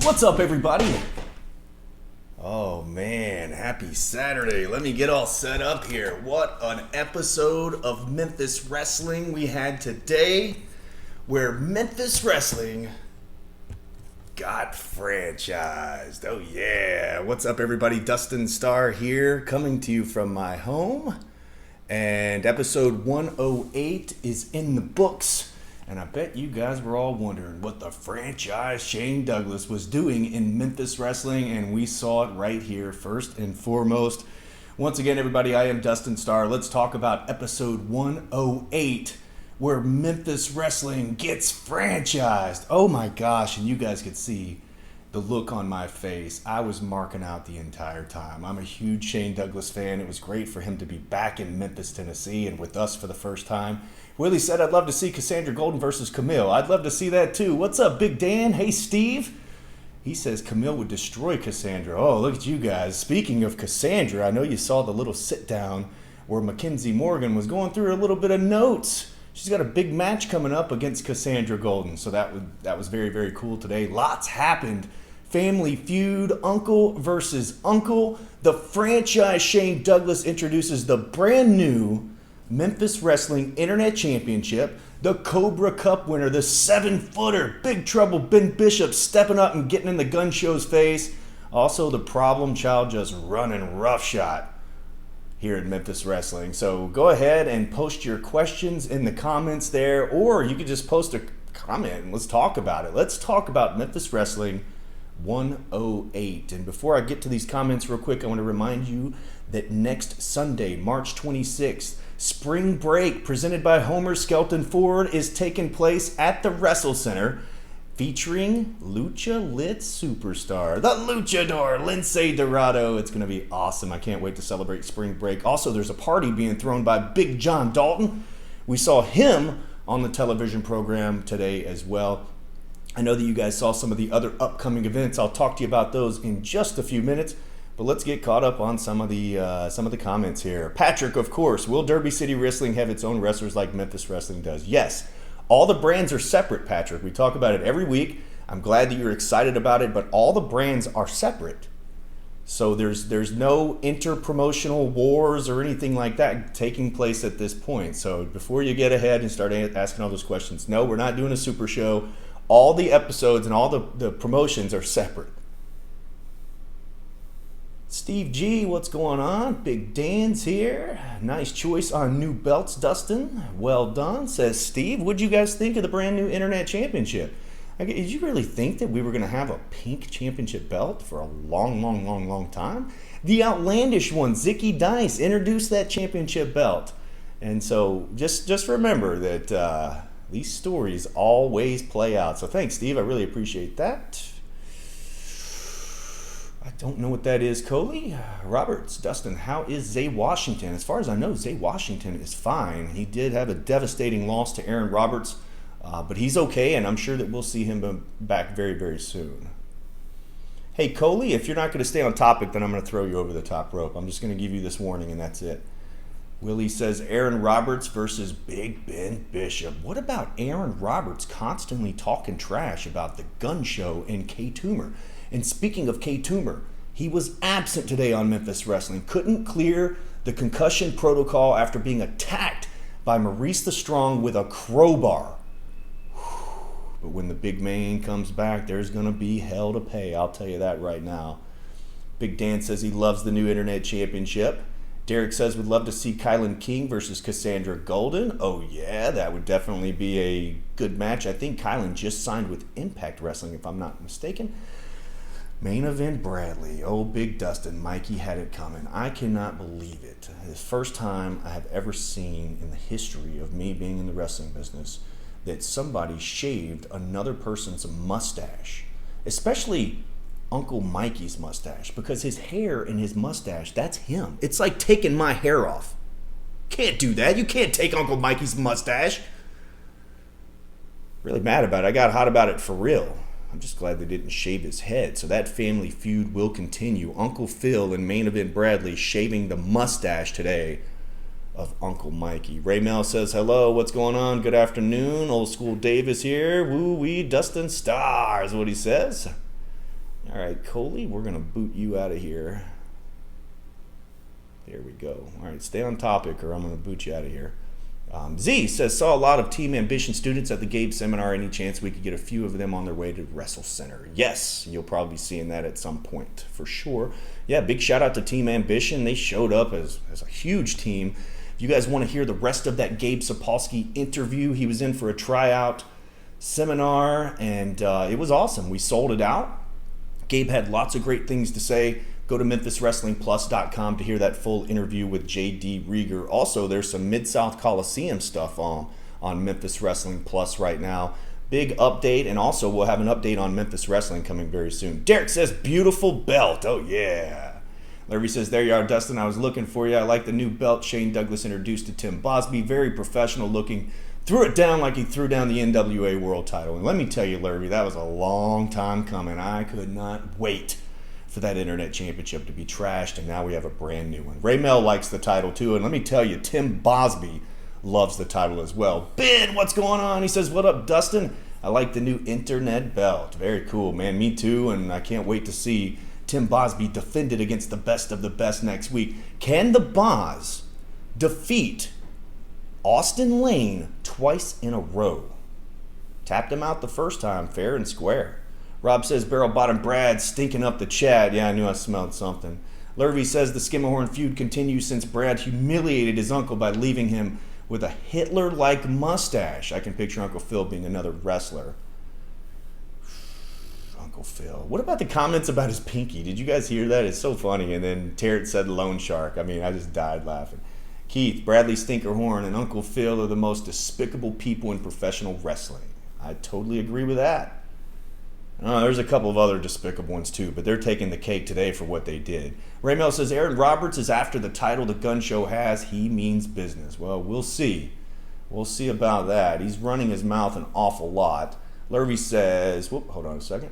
What's up, everybody? Oh man, happy Saturday. Let me get all set up here. What an episode of Memphis Wrestling we had today, where Memphis Wrestling got franchised. Oh yeah. What's up, everybody? Dustin Starr here, coming to you from my home. And episode 108 is in the books. And I bet you guys were all wondering what the franchise Shane Douglas was doing in Memphis Wrestling, and we saw it right here first and foremost. Once again, everybody, I am Dustin Starr. Let's talk about episode 108, where Memphis Wrestling gets franchised. Oh my gosh, and you guys could see the look on my face. I was marking out the entire time. I'm a huge Shane Douglas fan. It was great for him to be back in Memphis, Tennessee, and with us for the first time. Willie said, I'd love to see Cassandra Golden versus Camille. I'd love to see that too. What's up, Big Dan? Hey, Steve. He says Camille would destroy Cassandra. Oh, look at you guys. Speaking of Cassandra, I know you saw the little sit down where Mackenzie Morgan was going through a little bit of notes. She's got a big match coming up against Cassandra Golden. So that was very, very cool today. Lots happened. Family Feud, Uncle versus Uncle. The franchise Shane Douglas introduces the brand new Memphis Wrestling Internet Championship, the Cobra Cup winner, the 7-footer, Big Trouble Ben Bishop stepping up and getting in the gun show's face. Also, the problem child just running roughshod here at Memphis Wrestling. So go ahead and post your questions in the comments there, or you could just post a comment and let's talk about it. Let's talk about Memphis Wrestling 108. And before I get to these comments real quick, I want to remind you that next Sunday, March 26th, Spring Break, presented by Homer Skelton Ford, is taking place at the WrestleCenter, featuring Lucha Lit superstar, the Luchador, Lince Dorado. It's going to be awesome. I can't wait to celebrate Spring Break. Also, there's a party being thrown by Big John Dalton. We saw him on the television program today as well. I know that you guys saw some of the other upcoming events. I'll talk to you about those in just a few minutes. But let's get caught up on some of the comments here. Patrick, of course, will Derby City Wrestling have its own wrestlers like Memphis Wrestling does? Yes. All the brands are separate, Patrick. We talk about it every week. I'm glad that you're excited about it, but all the brands are separate. So there's no inter-promotional wars or anything like that taking place at this point. So before you get ahead and start asking all those questions, no, we're not doing a super show. All the episodes and all the promotions are separate. Steve G, what's going on? Big Dan's here. Nice choice on new belts, Dustin. Well done, says Steve. What'd you guys think of the brand new Internet Championship? Did you really think that we were going to have a pink championship belt for a long time? The outlandish one, Zicky Dice, introduced that championship belt. And so just remember that these stories always play out. So thanks, Steve. I really appreciate that. I don't know what that is, Coley. Roberts, Dustin, how is Zay Washington? As far as I know, Zay Washington is fine. He did have a devastating loss to Aaron Roberts, but he's okay, and I'm sure that we'll see him back very, very soon. Hey, Coley, if you're not going to stay on topic, then I'm going to throw you over the top rope. I'm just going to give you this warning, and that's it. Willie says Aaron Roberts versus Big Ben Bishop. What about Aaron Roberts constantly talking trash about the gun show in K-Toomer? And speaking of K-Toomer, he was absent today on Memphis Wrestling. Couldn't clear the concussion protocol after being attacked by Maurice the Strong with a crowbar. But when the big man comes back, there's going to be hell to pay. I'll tell you that right now. Big Dan says he loves the new Internet Championship. Derek says would love to see Kylan King versus Cassandra Golden. Oh yeah, that would definitely be a good match. I think Kylan just signed with Impact Wrestling, if I'm not mistaken. Main event Bradley. Oh, Big Dustin. Mikey had it coming. I cannot believe it. The first time I have ever seen in the history of me being in the wrestling business that somebody shaved another person's mustache, especially Uncle Mikey's mustache, because his hair and his mustache, that's him. It's like taking my hair off. Can't do that. You can't take Uncle Mikey's mustache. Really mad about it. I got hot about it for real. I'm just glad they didn't shave his head. So that family feud will continue. Uncle Phil and Main Event Bradley shaving the mustache today of Uncle Mikey. Ray Mel says, hello, what's going on? Good afternoon. Old School Dave is here. Woo-wee, Dustin Starr is what he says. All right, Coley, we're going to boot you out of here. There we go. All right, stay on topic or I'm going to boot you out of here. Z says, saw a lot of Team Ambition students at the Gabe seminar. Any chance we could get a few of them on their way to WrestleCenter? Yes, you'll probably be seeing that at some point for sure. Yeah, big shout out to Team Ambition. They showed up as a huge team. If you guys want to hear the rest of that Gabe Sapolsky interview, he was in for a tryout seminar and it was awesome. We sold it out. Gabe had lots of great things to say. Go to MemphisWrestlingPlus.com to hear that full interview with J.D. Rieger. Also, there's some Mid-South Coliseum stuff on Memphis Wrestling Plus right now. Big update, and also we'll have an update on Memphis Wrestling coming very soon. Derek says, beautiful belt. Oh, yeah. Larry says, there you are, Dustin. I was looking for you. I like the new belt Shane Douglas introduced to Tim Bosby. Very professional looking. Threw it down like he threw down the NWA World title. And let me tell you, Larry, that was a long time coming. I could not wait for that Internet Championship to be trashed, and now we have a brand new one. Ray Mel likes the title too, and let me tell you, Tim Bosby loves the title as well. Ben, what's going on? He says, what up, Dustin? I like the new Internet belt. Very cool, man. Me too, and I can't wait to see Tim Bosby defended against the best of the best next week. Can the Boz defeat Austin Lane twice in a row? Tapped him out the first time, fair and square. Rob says, Barrel Bottom Brad stinking up the chat. Yeah, I knew I smelled something. Lurvy says the Skimmerhorn feud continues since Brad humiliated his uncle by leaving him with a Hitler-like mustache. I can picture Uncle Phil being another wrestler. Uncle Phil. What about the comments about his pinky? Did you guys hear that? It's so funny. And then Terrence said Lone Shark. I mean, I just died laughing. Keith, Bradley Stinkerhorn, and Uncle Phil are the most despicable people in professional wrestling. I totally agree with that. There's a couple of other despicable ones too, but they're taking the cake today for what they did. Raymel says, Aaron Roberts is after the title the gun show has. He means business. Well, we'll see. We'll see about that. He's running his mouth an awful lot. Lurvy says, hold on a second.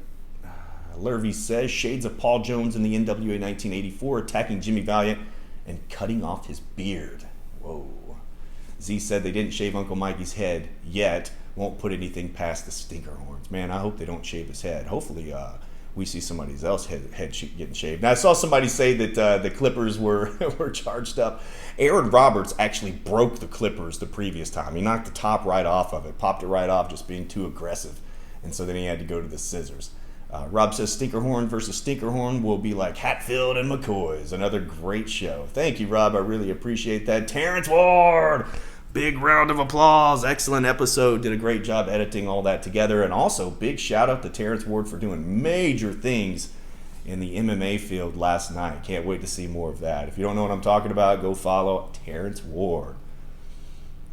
Lurvy says, shades of Paul Jones in the NWA 1984 attacking Jimmy Valiant and cutting off his beard. Whoa. Z said they didn't shave Uncle Mikey's head yet. Won't put anything past the Stinkerhorns. Man, I hope they don't shave his head. Hopefully we see somebody else's head getting shaved. Now, I saw somebody say that the Clippers were charged up. Aaron Roberts actually broke the Clippers the previous time. He knocked the top right off of it, popped it right off, just being too aggressive. And so then he had to go to the scissors. Rob says Stinkerhorn versus Stinkerhorn will be like Hatfield and McCoy's. Another great show. Thank you, Rob. I really appreciate that. Terrence Ward! Big round of applause. Excellent episode. Did a great job editing all that together. And also, big shout out to Terrence Ward for doing major things in the MMA field last night. Can't wait to see more of that. If you don't know what I'm talking about, go follow Terrence Ward.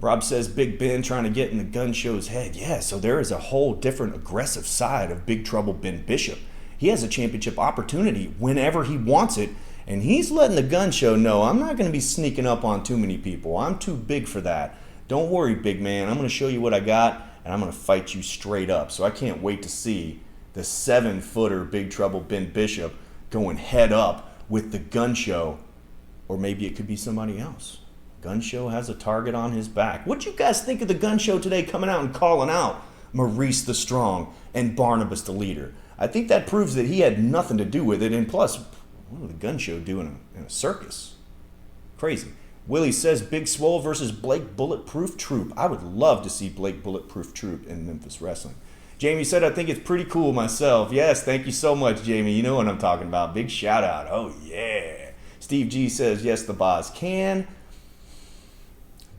Rob says Big Ben trying to get in the gun show's head. Yeah, so there is a whole different aggressive side of Big Trouble Ben Bishop. He has a championship opportunity whenever he wants it. And he's letting the gun show know, I'm not going to be sneaking up on too many people. I'm too big for that. Don't worry, big man. I'm going to show you what I got, and I'm going to fight you straight up. So I can't wait to see the 7-footer Big Trouble Ben Bishop going head up with the gun show. Or maybe it could be somebody else. Gun show has a target on his back. What'd you guys think of the gun show today coming out and calling out Maurice the Strong and Barnabas the Leader? I think that proves that he had nothing to do with it. And plus, what would the gun show do in a circus? Crazy. Willie says Big Swole versus Blake Bulletproof Troop. I would love to see Blake Bulletproof Troop in Memphis Wrestling. Jamie said, I think it's pretty cool myself. Yes, thank you so much, Jamie. You know what I'm talking about. Big shout out. Oh, yeah. Steve G says, yes, the boss can.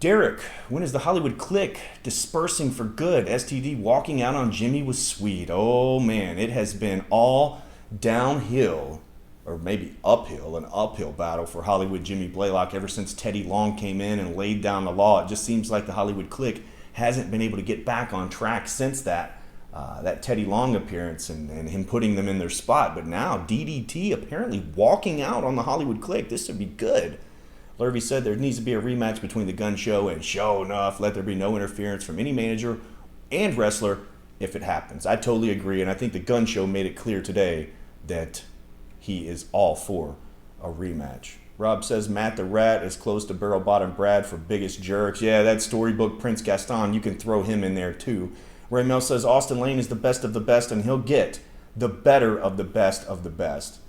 Derek, when is the Hollywood clique dispersing for good? STD walking out on Jimmy was sweet. Oh, man, it has been all downhill, or maybe uphill, an uphill battle for Hollywood Jimmy Blaylock ever since Teddy Long came in and laid down the law. It just seems like the Hollywood clique hasn't been able to get back on track since that Teddy Long appearance and him putting them in their spot. But now DDT apparently walking out on the Hollywood clique. This would be good. Lurvy said there needs to be a rematch between the gun show and show enough. Let there be no interference from any manager and wrestler if it happens. I totally agree, and I think the gun show made it clear today that he is all for a rematch. Rob says Matt the Rat is close to Barrel Bottom Brad for biggest jerks. Yeah, that storybook Prince Gaston, you can throw him in there too. Ray Mel says Austin Lane is the best of the best and he'll get the better of the best of the best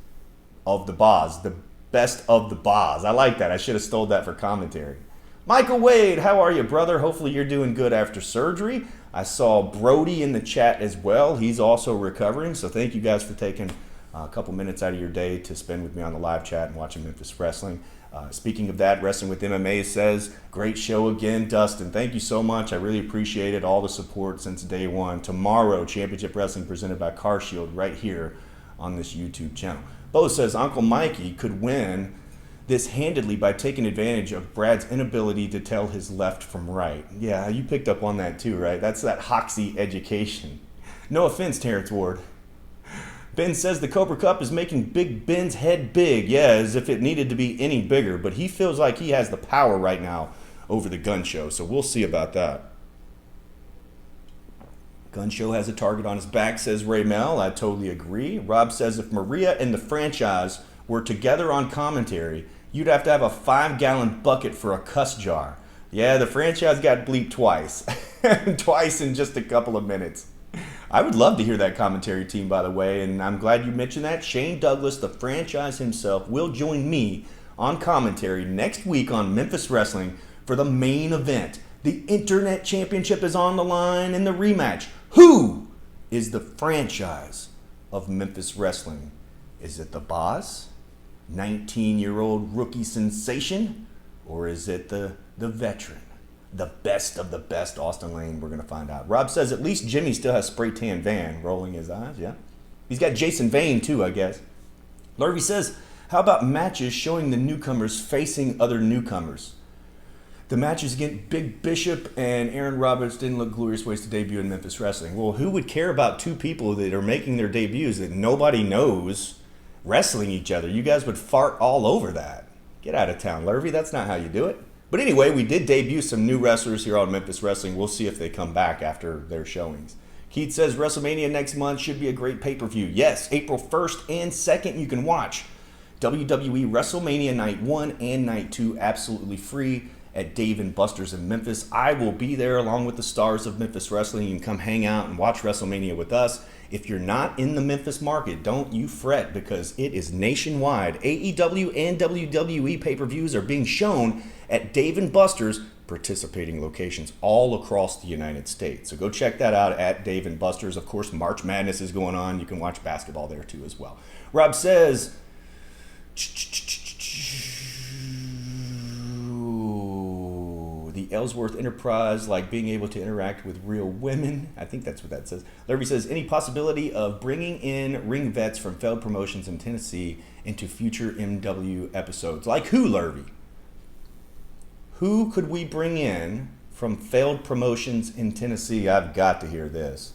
of the Boz. The best of the Boz. I like that. I should have stole that for commentary. Michael Wade, how are you, brother? Hopefully you're doing good after surgery. I saw Brody in the chat as well. He's also recovering, so thank you guys for taking a couple minutes out of your day to spend with me on the live chat and watching Memphis Wrestling. Speaking of that, Wrestling with MMA says, great show again, Dustin. Thank you so much. I really appreciate it. All the support since day one. Tomorrow, Championship Wrestling presented by CarShield right here on this YouTube channel. Bo says, Uncle Mikey could win this handedly by taking advantage of Brad's inability to tell his left from right. Yeah, you picked up on that too, right? That's that Hoxie education. No offense, Terrence Ward. Ben says the Cobra Cup is making Big Ben's head big. Yeah, as if it needed to be any bigger, but he feels like he has the power right now over the Gun Show, so we'll see about that. Gun Show has a target on his back, says Ray Mel. I totally agree. Rob says if Maria and the franchise were together on commentary, you'd have to have a 5-gallon bucket for a cuss jar. Yeah, the franchise got bleeped twice. Twice in just a couple of minutes. I would love to hear that commentary team, by the way, and I'm glad you mentioned that. Shane Douglas, the franchise himself, will join me on commentary next week on Memphis Wrestling for the main event. The Internet Championship is on the line in the rematch. Who is the franchise of Memphis Wrestling? Is it the Boz, 19-year-old rookie sensation, or is it the veteran, the best of the best, Austin Lane? We're going to find out. Rob says at least Jimmy still has spray tan van, rolling his eyes. Yeah, he's got Jason Vane too, I guess. Lurvy says, how about matches showing the newcomers facing other newcomers? The matches against Big Bishop and Aaron Roberts didn't look glorious ways to debut in Memphis Wrestling. Well, who would care about two people that are making their debuts that nobody knows wrestling each other? You guys would fart all over that. Get out of town, Lurvy. That's not how you do it. But anyway, we did debut some new wrestlers here on Memphis Wrestling. We'll see if they come back after their showings. Keith says WrestleMania next month should be a great pay-per-view. Yes, April 1st and 2nd you can watch WWE WrestleMania Night 1 and Night 2 absolutely free at Dave & Buster's in Memphis. I will be there along with the stars of Memphis Wrestling. You can come hang out and watch WrestleMania with us. If you're not in the Memphis market, don't you fret, because it is nationwide. AEW and WWE pay-per-views are being shown at Dave & Buster's participating locations all across the United States. So go check that out at Dave & Buster's. Of course, March Madness is going on. You can watch basketball there too as well. Rob says, the Ellsworth Enterprise, like being able to interact with real women. I think that's what that says. Larry says, any possibility of bringing in ring vets from failed promotions in Tennessee into future MW episodes? Like who, Larry? Who could we bring in from failed promotions in Tennessee? I've got to hear this.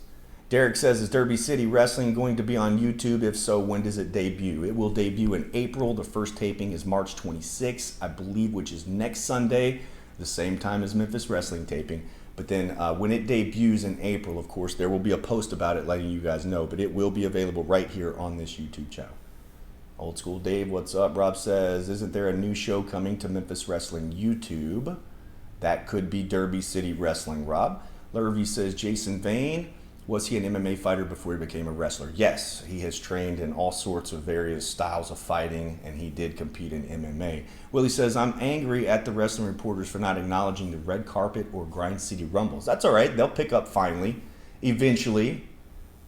Derek says, is Derby City Wrestling going to be on YouTube? If so, when does it debut? It will debut in April. The first taping is March 26th, I believe, which is next Sunday, the same time as Memphis Wrestling taping. But then when it debuts in April, of course, there will be a post about it letting you guys know, but it will be available right here on this YouTube channel. Old School Dave, what's up? Rob says, isn't there a new show coming to Memphis Wrestling YouTube? That could be Derby City Wrestling, Rob. Lurvy says, Jason Vane, was he an MMA fighter before he became a wrestler? Yes, he has trained in all sorts of various styles of fighting, and he did compete in MMA. Willie says, I'm angry at the wrestling reporters for not acknowledging the red carpet or Grind City Rumbles. That's all right. They'll pick up finally, eventually,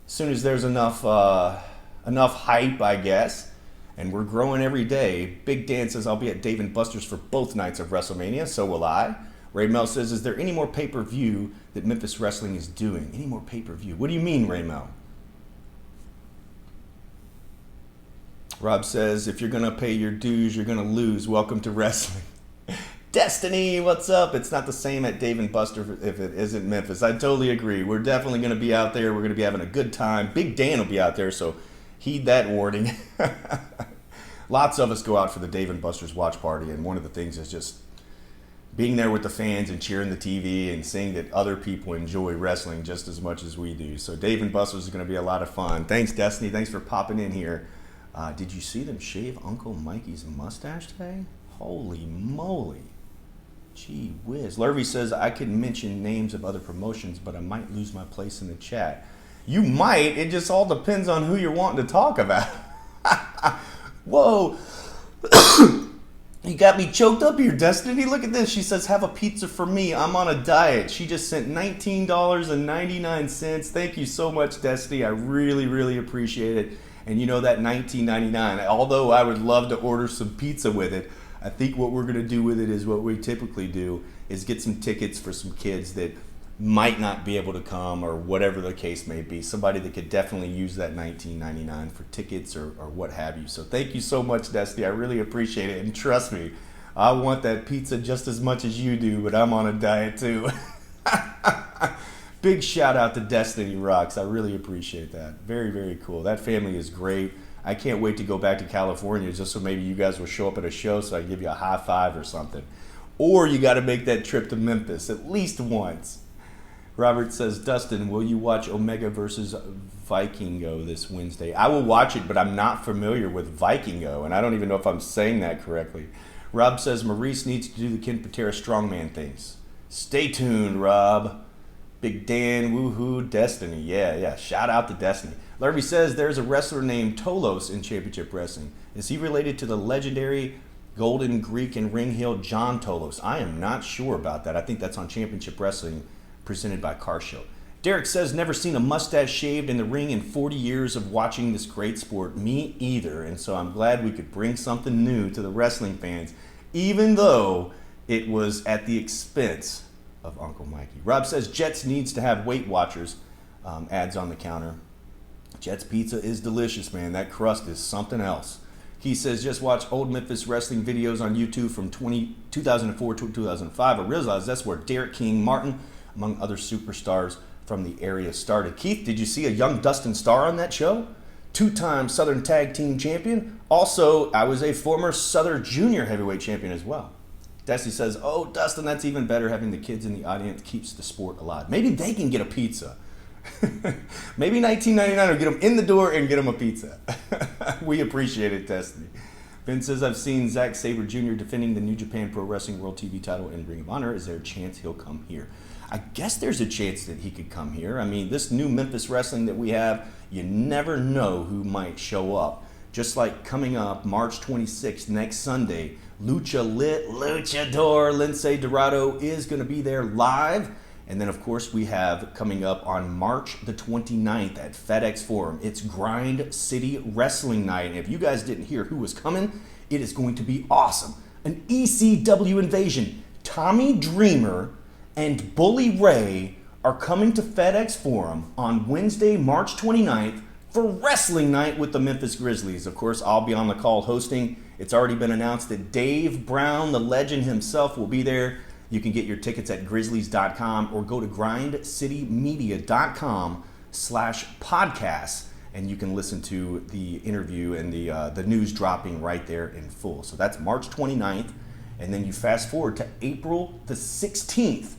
as soon as there's enough hype, I guess. And we're growing every day. Big Dan says, I'll be at Dave & Buster's for both nights of WrestleMania. So will I. Ray Mel says, is there any more pay-per-view that Memphis Wrestling is doing? Any more pay-per-view? What do you mean, Ray Mel? Rob says, if you're going to pay your dues, you're going to lose. Welcome to wrestling. Destiny, what's up? It's not the same at Dave & Buster if it isn't Memphis. I totally agree. We're definitely going to be out there. We're going to be having a good time. Big Dan will be out there, so heed that warning. Lots of us go out for the Dave & Buster's watch party, and one of the things is just being there with the fans and cheering the TV and seeing that other people enjoy wrestling just as much as we do. So Dave & Buster's is going to be a lot of fun. Thanks, Destiny. Thanks for popping in here. Did you see them shave Uncle Mikey's mustache today? Holy moly. Gee whiz. Lurvy says, I could mention names of other promotions, but I might lose my place in the chat. You might. It just all depends on who you're wanting to talk about. Whoa. You got me choked up here, Destiny. Look at this. She says, have a pizza for me. I'm on a diet. She just sent $19.99. Thank you so much, Destiny. I really, really appreciate it. And you know that $19.99, although I would love to order some pizza with it, I think what we're going to do with it is what we typically do, is get some tickets for some kids that might not be able to come, or whatever the case may be. Somebody that could definitely use that $19.99 for tickets or what have you. So thank you so much, Destiny. I really appreciate it. And trust me, I want that pizza just as much as you do, but I'm on a diet too. Big shout out to Destiny Rocks. I really appreciate that. Very, very cool. That family is great. I can't wait to go back to California just so maybe you guys will show up at a show so I can give you a high five or something. Or you got to make that trip to Memphis at least once. Robert says, Dustin, will you watch Omega versus Vikingo this Wednesday? I will watch it, but I'm not familiar with Vikingo, and I don't even know if I'm saying that correctly. Rob says, Maurice needs to do the Ken Patera strongman things. Stay tuned, Rob. Big Dan, woohoo, Destiny. Yeah. Shout out to Destiny. Larry says, there's a wrestler named Tolos in Championship Wrestling. Is he related to the legendary Golden Greek and Ring Hill John Tolos? I am not sure about that. I think that's on Championship Wrestling, presented by Car Show. Derek says, never seen a mustache shaved in the ring in 40 years of watching this great sport. Me either. And so I'm glad we could bring something new to the wrestling fans, even though it was at the expense of Uncle Mikey. Rob says, Jets needs to have Weight Watchers ads on the counter. Jets pizza is delicious, man. That crust is something else. He says, just watch old Memphis wrestling videos on YouTube from 2004 to 2005. I realize that's where Derek King Martin, among other superstars from the area, started. Keith, did you see a young Dustin Starr on that show? Two-time Southern Tag Team Champion. Also, I was a former Southern Junior Heavyweight Champion as well. Destiny says, oh, Dustin, that's even better. Having the kids in the audience keeps the sport alive. Maybe they can get a pizza. Maybe $19.99 will get them in the door and get them a pizza. We appreciate it, Destiny. Ben says, I've seen Zack Sabre Jr. defending the New Japan Pro Wrestling World TV title in Ring of Honor. Is there a chance he'll come here? I guess there's a chance that he could come here. I mean, this new Memphis Wrestling that we have, you never know who might show up. Just like coming up March 26th, next Sunday, Luchador Lince Dorado is going to be there live. And then, of course, we have coming up on March the 29th at FedEx Forum. It's Grind City Wrestling Night. And if you guys didn't hear who was coming, it is going to be awesome. An ECW invasion. Tommy Dreamer and Bully Ray are coming to FedEx Forum on Wednesday, March 29th for Wrestling Night with the Memphis Grizzlies. Of course, I'll be on the call hosting. It's already been announced that Dave Brown, the legend himself, will be there. You can get your tickets at grizzlies.com or go to grindcitymedia.com/podcasts, and you can listen to the interview and the news dropping right there in full. So that's March 29th. And then you fast forward to April the 16th.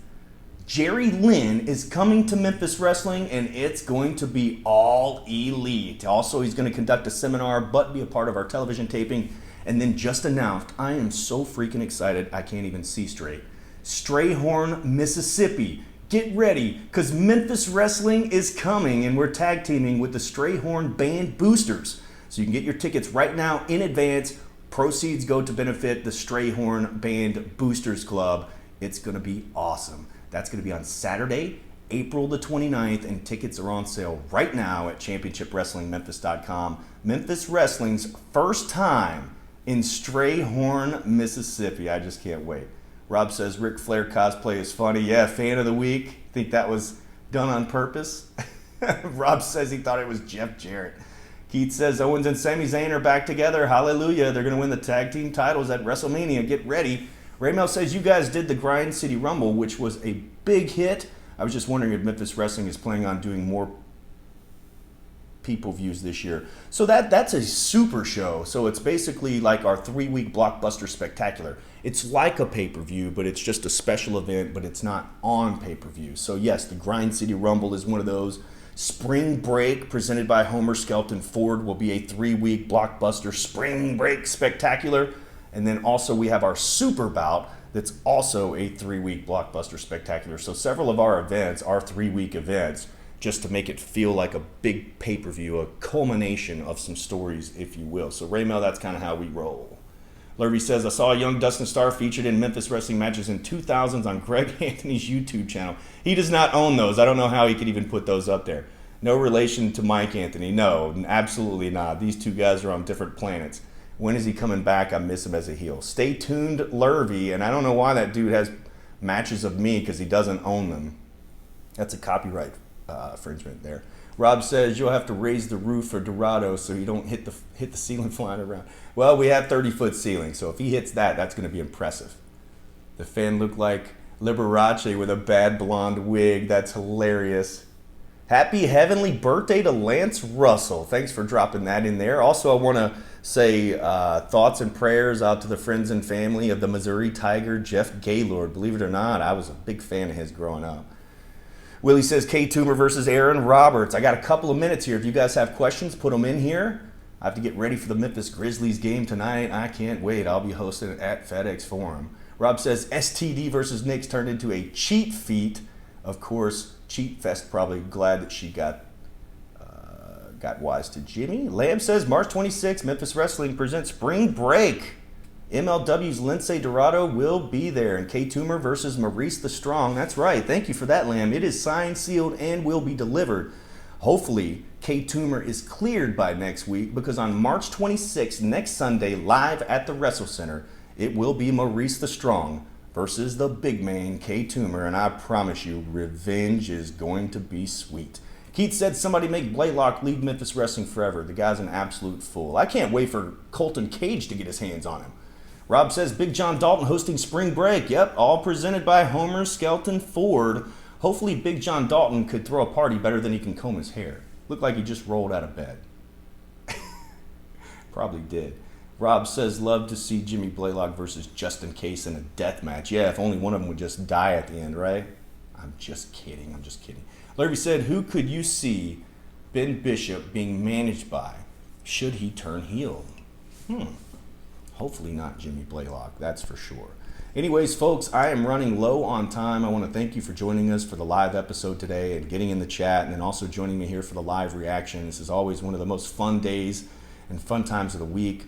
Jerry Lynn is coming to Memphis Wrestling, and it's going to be all elite. Also, he's going to conduct a seminar, but be a part of our television taping. And then just announced, I am so freaking excited, I can't even see straight. Strayhorn, Mississippi. Get ready, because Memphis Wrestling is coming, and we're tag teaming with the Strayhorn Band Boosters. So you can get your tickets right now in advance. Proceeds go to benefit the Strayhorn Band Boosters Club. It's going to be awesome. That's going to be on Saturday, April the 29th, and tickets are on sale right now at championshipwrestlingmemphis.com. Memphis Wrestling's first time in Strayhorn, Mississippi. I just can't wait. Rob says Ric Flair cosplay is funny. Yeah, fan of the week. Think that was done on purpose? Rob says he thought it was Jeff Jarrett. Keith says Owens and Sami Zayn are back together. Hallelujah. They're going to win the tag team titles at WrestleMania. Get ready. Raymel says you guys did the Grind City Rumble, which was a big hit. I was just wondering if Memphis Wrestling is planning on doing more people views this year. So that's a super show. So it's basically like our 3-week blockbuster spectacular. It's like a pay-per-view, but it's just a special event, but it's not on pay-per-view. So yes, the Grind City Rumble is one of those. Spring Break, presented by Homer Skelton Ford, will be a 3-week blockbuster Spring Break spectacular. And then also we have our Super Bout that's also a 3-week blockbuster spectacular. So several of our events are 3-week events. just to make it feel like a big pay-per-view, a culmination of some stories, if you will. So Raymel, that's kind of how we roll. Lurvy says, I saw a young Dustin Starr featured in Memphis wrestling matches in 2000s on Greg Anthony's YouTube channel. He does not own those. I don't know how he could even put those up there. No relation to Mike Anthony. No, absolutely not. These two guys are on different planets. When is he coming back? I miss him as a heel. Stay tuned, Lurvy. And I don't know why that dude has matches of me, because he doesn't own them. That's a copyright infringement there. Rob says, you'll have to raise the roof for Dorado so you don't hit the ceiling flying around. Well, we have 30-foot ceiling, so if he hits that, that's going to be impressive. The fan looked like Liberace with a bad blonde wig. That's hilarious. Happy heavenly birthday to Lance Russell. Thanks for dropping that in there. Also, I want to say thoughts and prayers out to the friends and family of the Missouri Tiger, Jeff Gaylord. Believe it or not, I was a big fan of his growing up. Willie says, K. Toomer versus Aaron Roberts. I got a couple of minutes here. If you guys have questions, put them in here. I have to get ready for the Memphis Grizzlies game tonight. I can't wait. I'll be hosting it at FedEx Forum. Rob says, STD versus Knicks turned into a cheat feat. Of course, Cheat Fest probably glad that she got wise to Jimmy. Lamb says, March 26th, Memphis Wrestling presents Spring Break. MLW's Lindsay Dorado will be there. And K. Toomer versus Maurice the Strong. That's right. Thank you for that, Lamb. It is signed, sealed, and will be delivered. Hopefully, K. Toomer is cleared by next week, because on March 26th, next Sunday, live at the WrestleCenter, it will be Maurice the Strong versus the big man, K. Toomer. And I promise you, revenge is going to be sweet. Keith said, somebody make Blaylock leave Memphis Wrestling forever. The guy's an absolute fool. I can't wait for Colton Cage to get his hands on him. Rob says, Big John Dalton hosting Spring Break. Yep, all presented by Homer Skelton Ford. Hopefully Big John Dalton could throw a party better than he can comb his hair. Looked like he just rolled out of bed. Probably did. Rob says, love to see Jimmy Blaylock versus Justin Case in a death match. Yeah, if only one of them would just die at the end, right? I'm just kidding. Larry said, who could you see Ben Bishop being managed by should he turn heel? Hopefully not Jimmy Blaylock, that's for sure. Anyways, folks, I am running low on time. I want to thank you for joining us for the live episode today and getting in the chat, and then also joining me here for the live reaction. This is always one of the most fun days and fun times of the week.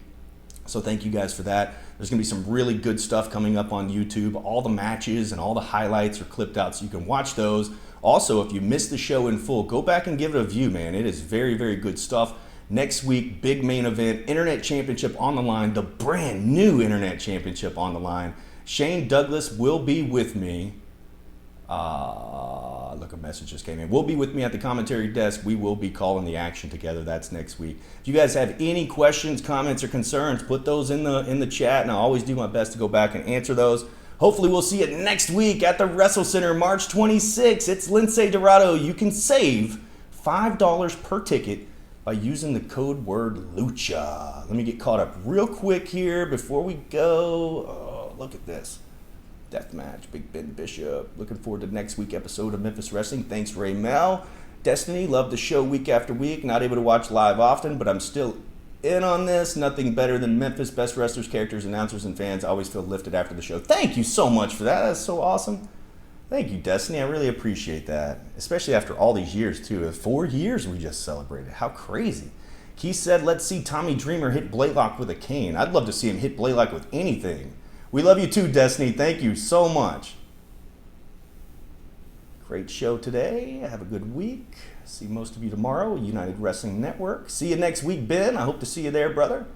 So thank you guys for that. There's going to be some really good stuff coming up on YouTube. All the matches and all the highlights are clipped out so you can watch those. Also, if you missed the show in full, go back and give it a view, man. It is very, very good stuff. Next week, big main event, Internet Championship on the line, the brand new Internet Championship on the line. Shane Douglas will be with me. Look, a message just came in. Will be with me at the commentary desk. We will be calling the action together. That's next week. If you guys have any questions, comments, or concerns, put those in the chat, and I'll always do my best to go back and answer those. Hopefully, we'll see you next week at the WrestleCenter, March 26th. It's Lindsay Dorado. You can save $5 per ticket by using the code word Lucha. Let me get caught up real quick here before we go. Oh, look at this. Deathmatch, Big Ben Bishop. Looking forward to next week episode of Memphis Wrestling. Thanks, Ray Mel. Destiny, love the show week after week. Not able to watch live often, but I'm still in on this. Nothing better than Memphis. Best wrestlers, characters, announcers, and fans. I always feel lifted after the show. Thank you so much for that. That's so awesome. Thank you, Destiny. I really appreciate that. Especially after all these years, too. 4 years we just celebrated. How crazy. Keith said, let's see Tommy Dreamer hit Blaylock with a cane. I'd love to see him hit Blaylock with anything. We love you too, Destiny. Thank you so much. Great show today. Have a good week. See most of you tomorrow, United Wrestling Network. See you next week, Ben. I hope to see you there, brother.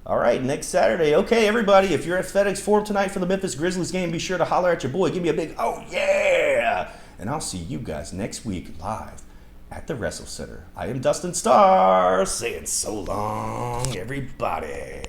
All right, next Saturday. Okay, everybody, if you're at FedEx Forum tonight for the Memphis Grizzlies game, be sure to holler at your boy. Give me a big, oh, yeah. And I'll see you guys next week live at the WrestleCenter. I am Dustin Starr saying so long, everybody.